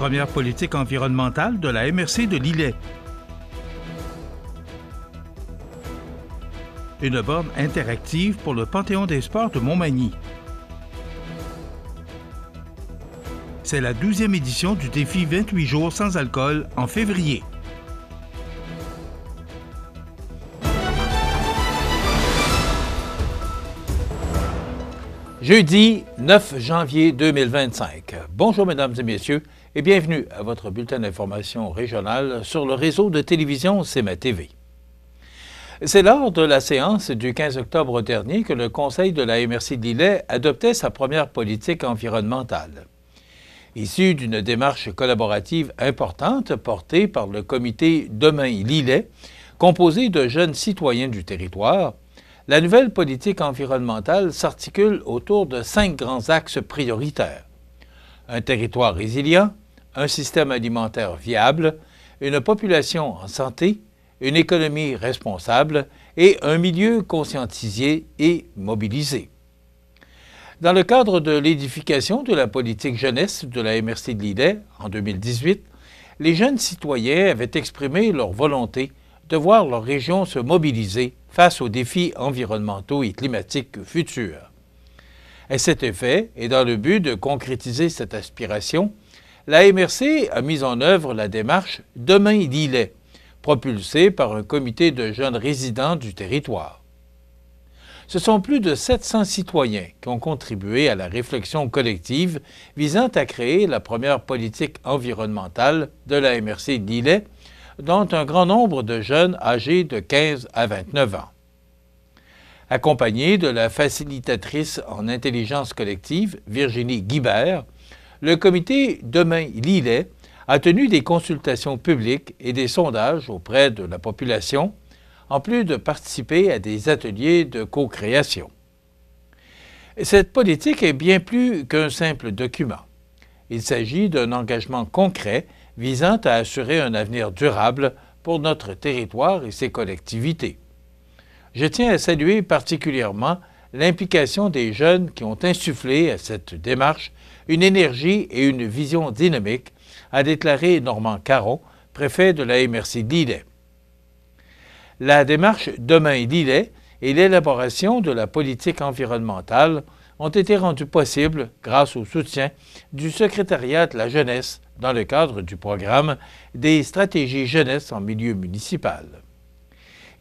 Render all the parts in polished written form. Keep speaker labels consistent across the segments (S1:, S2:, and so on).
S1: première politique environnementale de la MRC de Lillet. Une borne interactive pour le Panthéon des sports de Montmagny. C'est la 12e édition du défi 28 jours sans alcool en février.
S2: Jeudi 9 janvier 2025. Bonjour mesdames et messieurs et bienvenue à votre bulletin d'information régionale sur le réseau de télévision CMA TV. C'est lors de la séance du 15 octobre dernier que le Conseil de la MRC de Lillet adoptait sa première politique environnementale. Issue d'une démarche collaborative importante portée par le comité Demain Lillet, composé de jeunes citoyens du territoire, la nouvelle politique environnementale s'articule autour de 5 grands axes prioritaires. Un territoire résilient, un système alimentaire viable, une population en santé, une économie responsable et un milieu conscientisé et mobilisé. Dans le cadre de l'édification de la politique jeunesse de la MRC de Lillet en 2018, les jeunes citoyens avaient exprimé leur volonté de voir leur région se mobiliser face aux défis environnementaux et climatiques futurs. À cet effet, et dans le but de concrétiser cette aspiration, la MRC a mis en œuvre la démarche Demain Lillet, propulsée par un comité de jeunes résidents du territoire. Ce sont plus de 700 citoyens qui ont contribué à la réflexion collective visant à créer la première politique environnementale de la MRC de Lillet, dont un grand nombre de jeunes âgés de 15 à 29 ans. Accompagné de la facilitatrice en intelligence collective, Virginie Guibert, le comité Demain Lillet a tenu des consultations publiques et des sondages auprès de la population, en plus de participer à des ateliers de co-création. Cette politique est bien plus qu'un simple document. Il s'agit d'un engagement concret visant à assurer un avenir durable pour notre territoire et ses collectivités. Je tiens à saluer particulièrement l'implication des jeunes qui ont insufflé à cette démarche une énergie et une vision dynamique, a déclaré Normand Caron, préfet de la MRC de Lillet. La démarche Demain Lillet et l'élaboration de la politique environnementale ont été rendues possibles grâce au soutien du secrétariat de la jeunesse dans le cadre du programme des stratégies jeunesse en milieu municipal.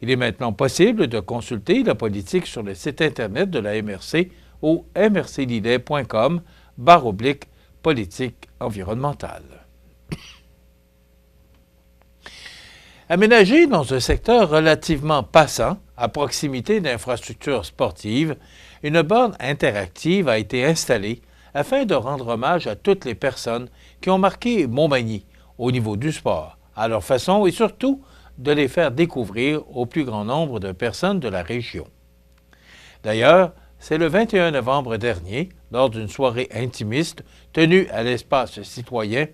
S2: Il est maintenant possible de consulter la politique sur le site Internet de la MRC au mrclillet.com/politique environnementale. Aménagée dans un secteur relativement passant, à proximité d'infrastructures sportives, une borne interactive a été installée afin de rendre hommage à toutes les personnes qui ont marqué Montmagny au niveau du sport, à leur façon et surtout de les faire découvrir au plus grand nombre de personnes de la région. D'ailleurs, c'est le 21 novembre dernier, lors d'une soirée intimiste tenue à l'espace citoyen,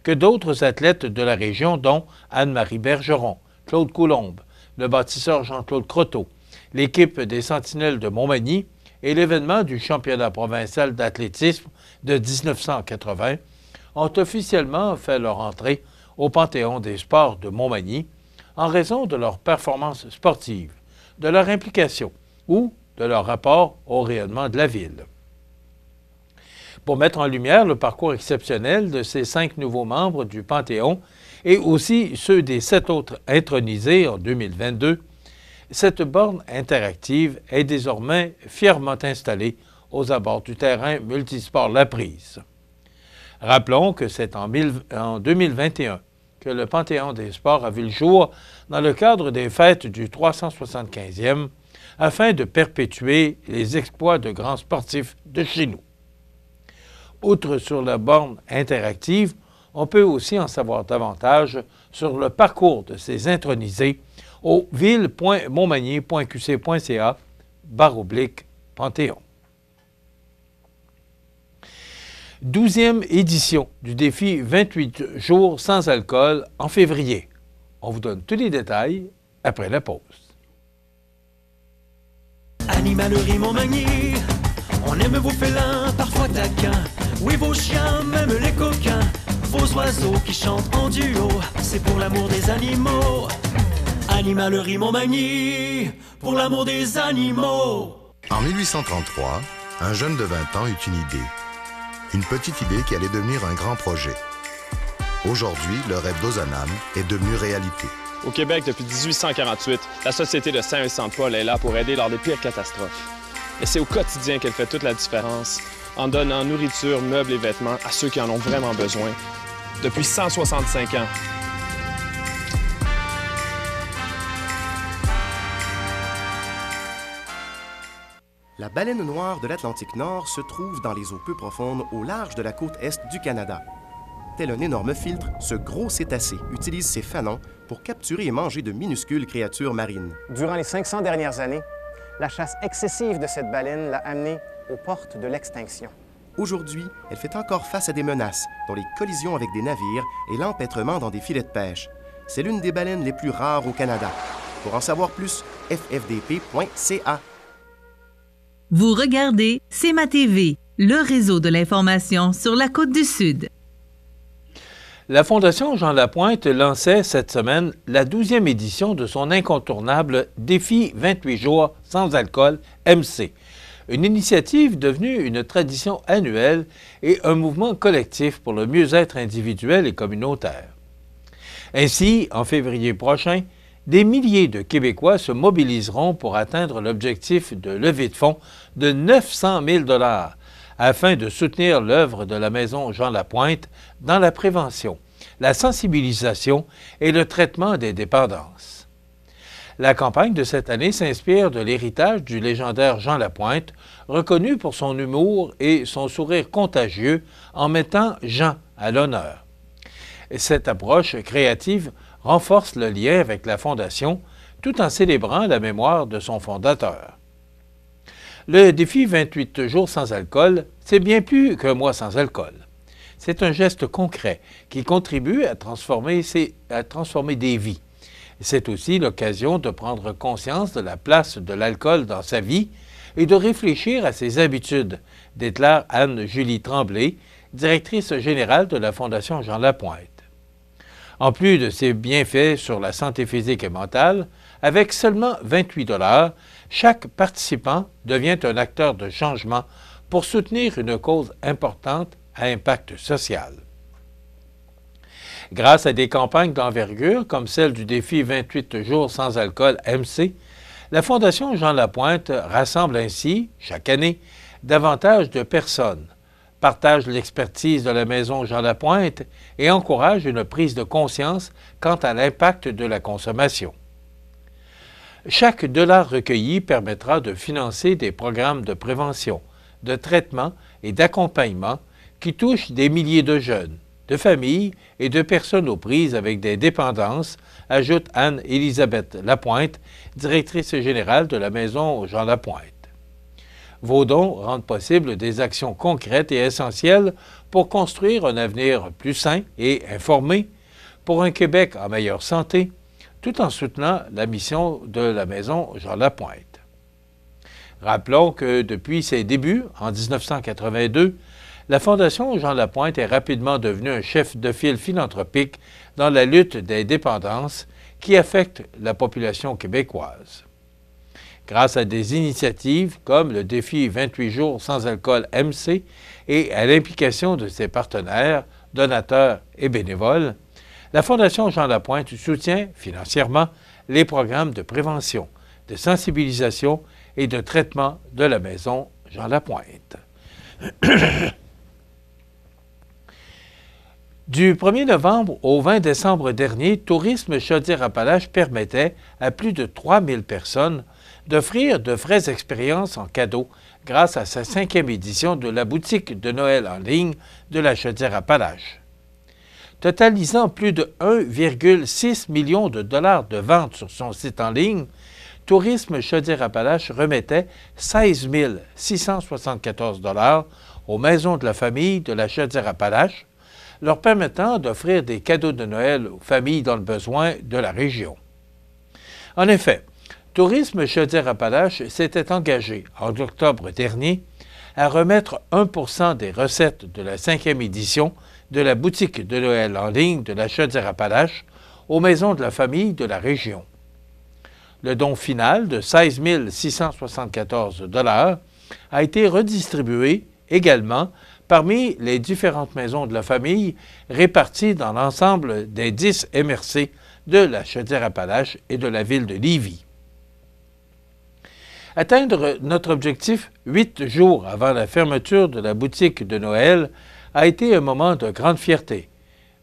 S2: que d'autres athlètes de la région, dont Anne-Marie Bergeron, Claude Coulombe, le bâtisseur Jean-Claude Croteau, l'équipe des Sentinelles de Montmagny et l'événement du championnat provincial d'athlétisme de 1980, ont officiellement fait leur entrée au Panthéon des sports de Montmagny en raison de leur performance sportive, de leur implication ou de leur rapport au rayonnement de la ville. Pour mettre en lumière le parcours exceptionnel de ces 5 nouveaux membres du Panthéon et aussi ceux des 7 autres intronisés en 2022, cette borne interactive est désormais fièrement installée aux abords du terrain multisport La Prise. Rappelons que c'est en 2021 que le Panthéon des sports a vu le jour dans le cadre des fêtes du 375e afin de perpétuer les exploits de grands sportifs de chez nous. Outre sur la borne interactive, on peut aussi en savoir davantage sur le parcours de ces intronisés au ville.montmagny.qc.ca/Panthéon. 12e édition du défi 28 jours sans alcool en février. On vous donne tous les détails après la pause.
S3: Animalerie Montmagny, on aime vos félins, parfois taquins. Oui, vos chiens, même les coquins. beaux oiseaux qui chantent en duo, c'est pour l'amour des animaux. Animalerie Montmagny, pour l'amour des animaux.
S4: En 1833, un jeune de 20 ans eut une idée. Une petite idée qui allait devenir un grand projet. Aujourd'hui, le rêve d'Ozanam est devenu réalité.
S5: Au Québec, depuis 1848, la Société de Saint-Vincent-de-Paul est là pour aider lors des pires catastrophes. Et c'est au quotidien qu'elle fait toute la différence, en donnant nourriture, meubles et vêtements à ceux qui en ont vraiment besoin. Depuis 165 ans.
S6: La baleine noire de l'Atlantique Nord se trouve dans les eaux peu profondes au large de la côte est du Canada. Tel un énorme filtre, ce gros cétacé utilise ses fanons pour capturer et manger de minuscules créatures marines.
S7: Durant les 500 dernières années, la chasse excessive de cette baleine l'a amenée aux portes de l'extinction.
S6: Aujourd'hui, elle fait encore face à des menaces, dont les collisions avec des navires et l'empêtrement dans des filets de pêche. C'est l'une des baleines les plus rares au Canada. Pour en savoir plus, ffdp.ca.
S8: Vous regardez CEMA TV, le réseau de l'information sur la Côte-du-Sud.
S2: La Fondation Jean Lapointe lançait cette semaine la 12e édition de son incontournable Défi 28 jours sans alcool MC, une initiative devenue une tradition annuelle et un mouvement collectif pour le mieux-être individuel et communautaire. Ainsi, en février prochain, des milliers de Québécois se mobiliseront pour atteindre l'objectif de levée de fonds de 900 000 $ afin de soutenir l'œuvre de la Maison Jean Lapointe dans la prévention, la sensibilisation et le traitement des dépendances. La campagne de cette année s'inspire de l'héritage du légendaire Jean Lapointe, reconnu pour son humour et son sourire contagieux en mettant Jean à l'honneur. Cette approche créative renforce le lien avec la Fondation tout en célébrant la mémoire de son fondateur. Le défi 28 jours sans alcool, c'est bien plus qu'un mois sans alcool. C'est un geste concret qui contribue à transformer des vies. C'est aussi l'occasion de prendre conscience de la place de l'alcool dans sa vie et de réfléchir à ses habitudes, déclare Anne-Julie Tremblay, directrice générale de la Fondation Jean Lapointe. En plus de ses bienfaits sur la santé physique et mentale, avec seulement 28 $, chaque participant devient un acteur de changement pour soutenir une cause importante à impact social. Grâce à des campagnes d'envergure comme celle du défi 28 jours sans alcool MC, la Fondation Jean Lapointe rassemble ainsi, chaque année, davantage de personnes, partage l'expertise de la Maison Jean Lapointe et encourage une prise de conscience quant à l'impact de la consommation. Chaque dollar recueilli permettra de financer des programmes de prévention, de traitement et d'accompagnement qui touchent des milliers de jeunes, de familles et de personnes aux prises avec des dépendances, ajoute Anne-Élisabeth Lapointe, directrice générale de la Maison Jean Lapointe. Vos dons rendent possible des actions concrètes et essentielles pour construire un avenir plus sain et informé, pour un Québec en meilleure santé, tout en soutenant la mission de la Maison Jean Lapointe. Rappelons que depuis ses débuts, en 1982, la Fondation Jean Lapointe est rapidement devenue un chef de file philanthropique dans la lutte des dépendances qui affectent la population québécoise. Grâce à des initiatives comme le défi 28 jours sans alcool MC et à l'implication de ses partenaires, donateurs et bénévoles, la Fondation Jean Lapointe soutient financièrement les programmes de prévention, de sensibilisation et de traitement de la Maison Jean Lapointe. Du 1er novembre au 20 décembre dernier, Tourisme Chaudière-Appalaches permettait à plus de 3000 personnes d'offrir de vraies expériences en cadeau grâce à sa 5e édition de la boutique de Noël en ligne de la Chaudière-Appalaches. Totalisant plus de 1,6 million de dollars de ventes sur son site en ligne, Tourisme Chaudière-Appalaches remettait 16 674 $ aux maisons de la famille de la Chaudière-Appalaches, leur permettant d'offrir des cadeaux de Noël aux familles dans le besoin de la région. En effet, Tourisme Chaudière-Appalaches s'était engagé en octobre dernier à remettre 1 % des recettes de la 5e édition de la boutique de Noël en ligne de la Chaudière-Appalaches aux maisons de la famille de la région. Le don final de 16 674 $ a été redistribué également parmi les différentes maisons de la famille réparties dans l'ensemble des 10 MRC de la Chaudière-Appalaches et de la ville de Lévis. Atteindre notre objectif 8 jours avant la fermeture de la boutique de Noël a été un moment de grande fierté.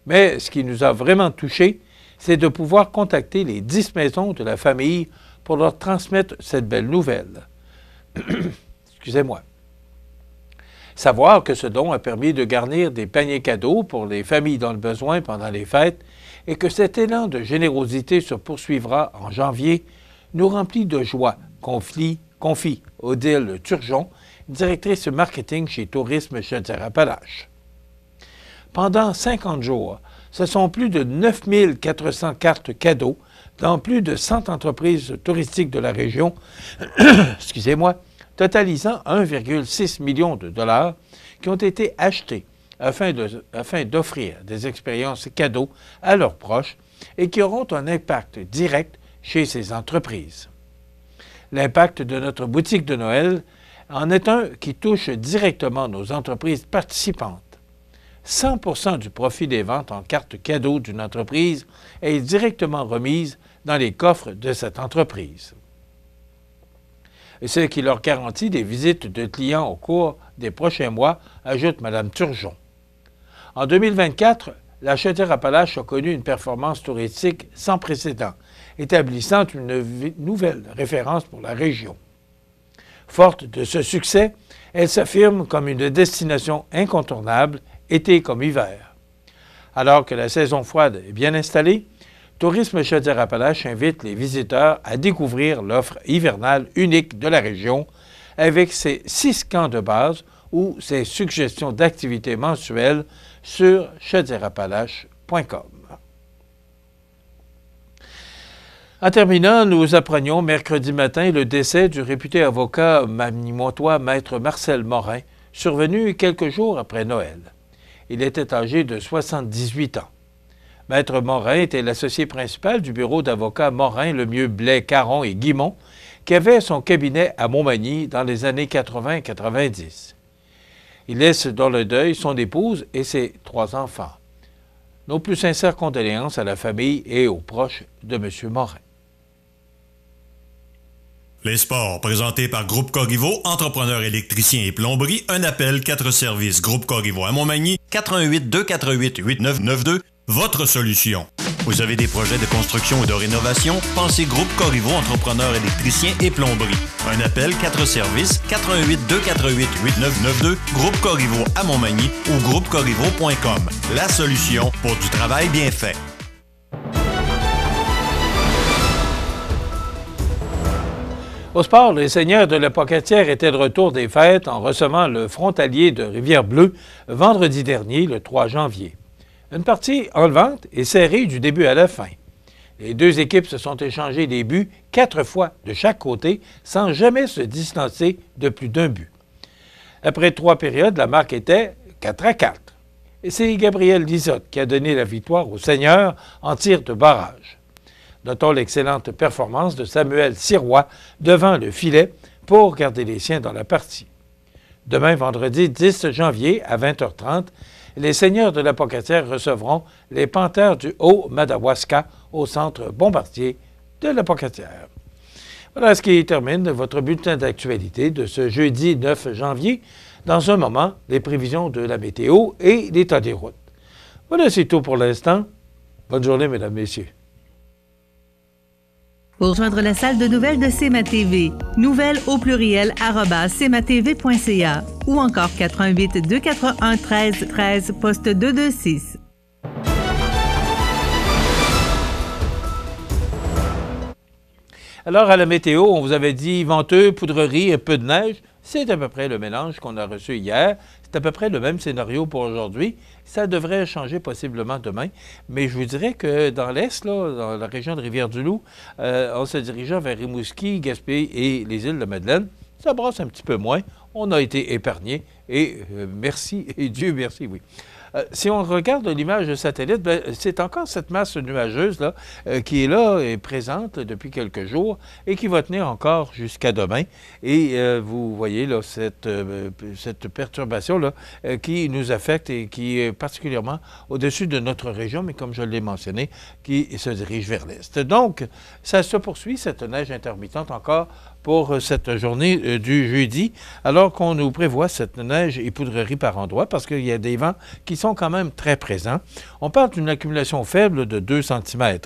S2: Mais ce qui nous a vraiment touchés, c'est de pouvoir contacter les 10 maisons de la famille pour leur transmettre cette belle nouvelle. Excusez-moi. Savoir que ce don a permis de garnir des paniers cadeaux pour les familles dans le besoin pendant les fêtes et que cet élan de générosité se poursuivra en janvier nous remplit de joie, confie Odile Turgeon, directrice marketing chez Tourisme Chaudière-Appalaches. Pendant 50 jours, ce sont plus de 9 400 cartes cadeaux dans plus de 100 entreprises touristiques de la région, excusez-moi, totalisant 1,6 million de dollars qui ont été achetés afin d'offrir des expériences cadeaux à leurs proches et qui auront un impact direct chez ces entreprises. L'impact de notre boutique de Noël en est un qui touche directement nos entreprises participantes. 100% du profit des ventes en cartes cadeaux d'une entreprise est directement remise dans les coffres de cette entreprise. Ce qui leur garantit des visites de clients au cours des prochains mois, ajoute Mme Turgeon. En 2024, la Chaudière-Appalaches a connu une performance touristique sans précédent, établissant une nouvelle référence pour la région. Forte de ce succès, elle s'affirme comme une destination incontournable, été comme hiver. Alors que la saison froide est bien installée, Tourisme Chaudière-Appalaches invite les visiteurs à découvrir l'offre hivernale unique de la région avec ses 6 camps de base ou ses suggestions d'activités mensuelles sur chaudièreappalaches.com. En terminant, nous apprenions mercredi matin le décès du réputé avocat manimontois Maître Marcel Morin, survenu quelques jours après Noël. Il était âgé de 78 ans. Maître Morin était l'associé principal du bureau d'avocats Morin, Lemieux, Blais, Caron et Guimont, qui avait son cabinet à Montmagny dans les années 80-90. Il laisse dans le deuil son épouse et ses 3 enfants. Nos plus sincères condoléances à la famille et aux proches de M. Morin.
S9: Les sports, présentés par Groupe Corriveau, entrepreneur électricien et plomberie, un appel, 4 services. Groupe Corriveau à Montmagny, 88 248 8992, votre solution. Vous avez des projets de construction ou de rénovation? Pensez Groupe Corriveau, entrepreneur électricien et plomberie. Un appel, 4 services, 88 248 8992, Groupe Corriveau à Montmagny ou groupecorriveau.com. La solution pour du travail bien fait.
S2: Au sport, les Seigneurs de la Pocatière étaient de retour des fêtes en recevant le Frontalier de Rivière-Bleue vendredi dernier, le 3 janvier. Une partie enlevante et serrée du début à la fin. Les 2 équipes se sont échangées des buts 4 fois de chaque côté sans jamais se distancer de plus d'un but. Après 3 périodes, la marque était 4-4. Et c'est Gabriel Lizotte qui a donné la victoire aux Seigneurs en tir de barrage. Notons l'excellente performance de Samuel Sirois devant le filet pour garder les siens dans la partie. Demain, vendredi 10 janvier à 20h30, les Seigneurs de la Pocatière recevront les Panthères du Haut-Madawaska au centre Bombardier de la Pocatière. Voilà ce qui termine votre bulletin d'actualité de ce jeudi 9 janvier. Dans un moment, les prévisions de la météo et l'état des routes. Voilà, c'est tout pour l'instant. Bonne journée, mesdames, messieurs.
S8: Pour joindre la salle de nouvelles de CMA-TV, nouvelles au pluriel @cmatv.ca ou encore 88 241 13 13 poste 226.
S2: Alors, à la météo, on vous avait dit venteux, poudrerie, un peu de neige. C'est à peu près le mélange qu'on a reçu hier. C'est à peu près le même scénario pour aujourd'hui. Ça devrait changer possiblement demain. Mais je vous dirais que dans l'Est, là, dans la région de Rivière-du-Loup, en se dirigeant vers Rimouski, Gaspé et les îles de Madeleine, ça brasse un petit peu moins. On a été épargnés et merci, et Dieu merci, oui. Si on regarde l'image de satellite, c'est encore cette masse nuageuse-là qui est là et présente depuis quelques jours et qui va tenir encore jusqu'à demain. Et vous voyez là, cette perturbation-là qui nous affecte et qui est particulièrement au-dessus de notre région, mais comme je l'ai mentionné, qui se dirige vers l'est. Donc, ça se poursuit, cette neige intermittente encore pour cette journée du jeudi, alors qu'on nous prévoit cette neige et poudrerie par endroits parce qu'il y a des vents qui sont quand même très présents. On parle d'une accumulation faible de 2 cm.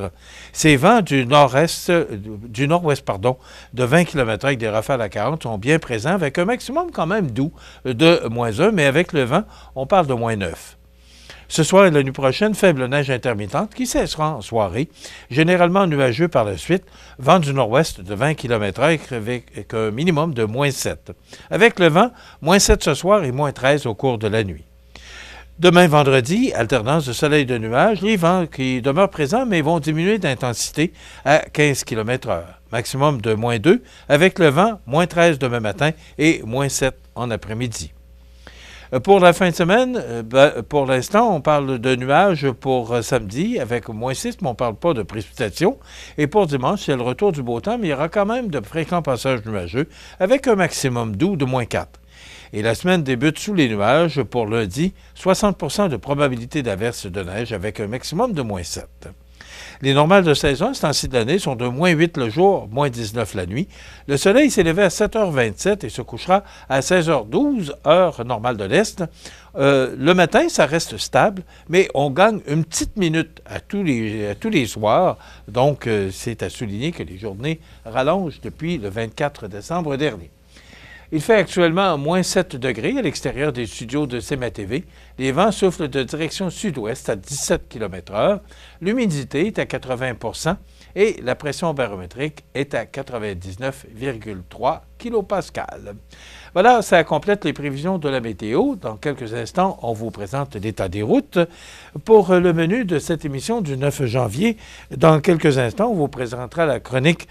S2: Ces vents du nord-ouest, de 20 km avec des rafales à 40 sont bien présents avec un maximum quand même doux de -1, mais avec le vent, on parle de -9. Ce soir et la nuit prochaine, faible neige intermittente qui cessera en soirée, généralement nuageux par la suite, vent du nord-ouest de 20 km/h avec un minimum de -7. Avec le vent, -7 ce soir et -13 au cours de la nuit. Demain, vendredi, alternance de soleil et de nuages, les vents qui demeurent présents mais vont diminuer d'intensité à 15 km/h. Maximum de -2, avec le vent, -13 demain matin et -7 en après-midi. Pour la fin de semaine, pour l'instant, on parle de nuages pour samedi avec -6, mais on ne parle pas de précipitations. Et pour dimanche, c'est le retour du beau temps, mais il y aura quand même de fréquents passages nuageux avec un maximum doux de -4. Et la semaine débute sous les nuages. Pour lundi, 60 de probabilité d'averse de neige avec un maximum de -7. Les normales de saison, ce temps-ci de l'année, sont de -8 le jour, -19 la nuit. Le soleil s'est levé à 7h27 et se couchera à 16h12, heure normale de l'Est. Le matin, ça reste stable, mais on gagne une petite minute à tous les soirs. Donc, c'est à souligner que les journées rallongent depuis le 24 décembre dernier. Il fait actuellement -7 degrés à l'extérieur des studios de CMA-TV. Les vents soufflent de direction sud-ouest à 17 km/h. L'humidité est à 80 % et la pression barométrique est à 99,3 kPa. Voilà, ça complète les prévisions de la météo. Dans quelques instants, on vous présente l'état des routes. Pour le menu de cette émission du 9 janvier, dans quelques instants, on vous présentera la chronique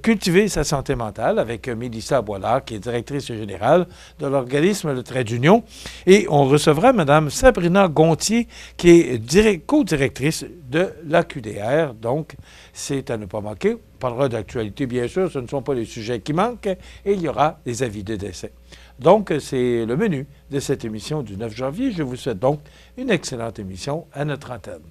S2: Cultiver sa santé mentale avec Mélissa Boilard, qui est directrice générale de l'organisme Le Trait d'Union. Et on recevra Mme Sabrina Gontier, qui est co-directrice de l'AQDR. Donc, c'est à ne pas manquer. On parlera d'actualité, bien sûr, ce ne sont pas les sujets qui manquent, et il y aura des avis de décès. Donc, c'est le menu de cette émission du 9 janvier. Je vous souhaite donc une excellente émission à notre antenne.